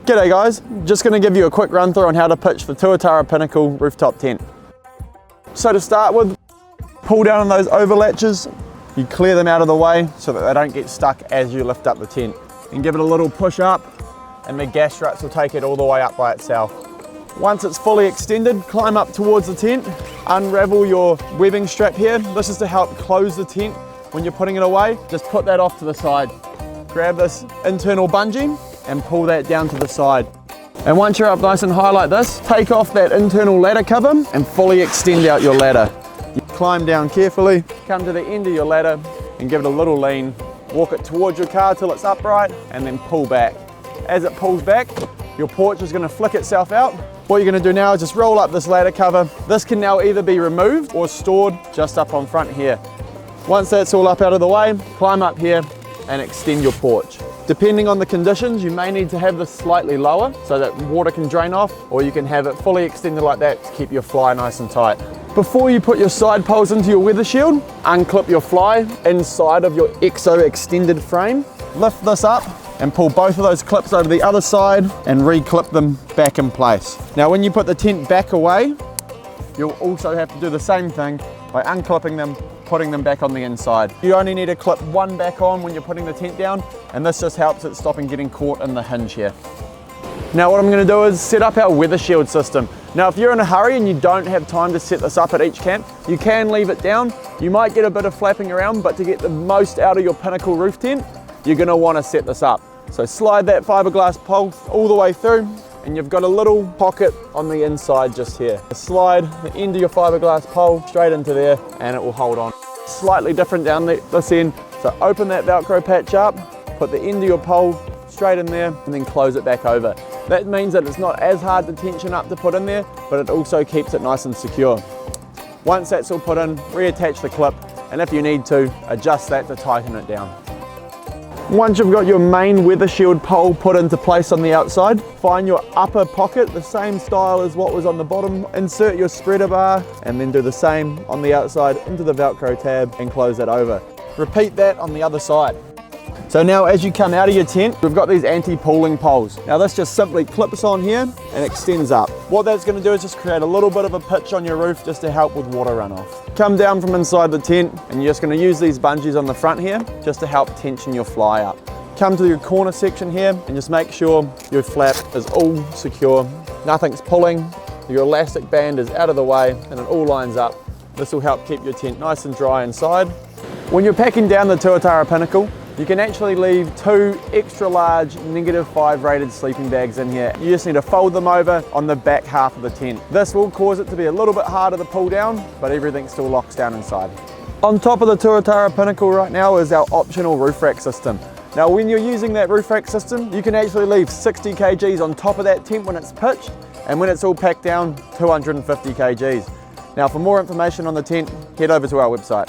G'day guys, just going to give you a quick run through on how to pitch the Tuatara Pinnacle rooftop tent. So to start with, pull down on those overlatches, you clear them out of the way so that they don't get stuck as you lift up the tent. And give it a little push up and the gas struts will take it all the way up by itself. Once it's fully extended, climb up towards the tent, unravel your webbing strap here. This is to help close the tent when you're putting it away. Just put that off to the side. Grab this internal bungee and pull that down to the side. And once you're up nice and high like this, take off that internal ladder cover and fully extend out your ladder. You climb down carefully, come to the end of your ladder and give it a little lean. Walk it towards your car till it's upright and then pull back. As it pulls back, your porch is going to flick itself out. What you're going to do now is just roll up this ladder cover. This can now either be removed or stored just up on front here. Once that's all up out of the way, climb up here and extend your porch. Depending on the conditions, you may need to have this slightly lower so that water can drain off, or you can have it fully extended like that to keep your fly nice and tight. Before you put your side poles into your weather shield, unclip your fly inside of your EXO extended frame. Lift this up and pull both of those clips over the other side and re-clip them back in place. Now when you put the tent back away, you'll also have to do the same thing by unclipping them, putting them back on the inside. You only need to clip one back on when you're putting the tent down, and this just helps it stopping getting caught in the hinge here. Now what I'm going to do is set up our weather shield system. Now if you're in a hurry and you don't have time to set this up at each camp, you can leave it down. You might get a bit of flapping around, but to get the most out of your Pinnacle roof tent, you're going to want to set this up. So slide that fiberglass pole all the way through, and you've got a little pocket on the inside just here. Slide the end of your fiberglass pole straight into there and it will hold on. Slightly different down this end, so open that Velcro patch up, put the end of your pole straight in there and then close it back over. That means that it's not as hard to tension up to put in there, but it also keeps it nice and secure. Once that's all put in, reattach the clip, and if you need to, adjust that to tighten it down. Once you've got your main weather shield pole put into place on the outside, find your upper pocket, the same style as what was on the bottom, insert your spreader bar and then do the same on the outside into the Velcro tab and close that over. Repeat that on the other side. So now as you come out of your tent, we've got these anti-pooling poles. Now this just simply clips on here and extends up. What that's going to do is just create a little bit of a pitch on your roof just to help with water runoff. Come down from inside the tent and you're just going to use these bungees on the front here just to help tension your fly up. Come to your corner section here and just make sure your flap is all secure. Nothing's pulling, your elastic band is out of the way and it all lines up. This will help keep your tent nice and dry inside. When you're packing down the Tuatara Pinnacle, you can actually leave 2 extra large -5 rated sleeping bags in here. You just need to fold them over on the back half of the tent. This will cause it to be a little bit harder to pull down, but everything still locks down inside. On top of the Tuatara Pinnacle right now is our optional roof rack system. Now when you're using that roof rack system, you can actually leave 60 kgs on top of that tent when it's pitched, and when it's all packed down, 250 kgs. Now for more information on the tent, head over to our website.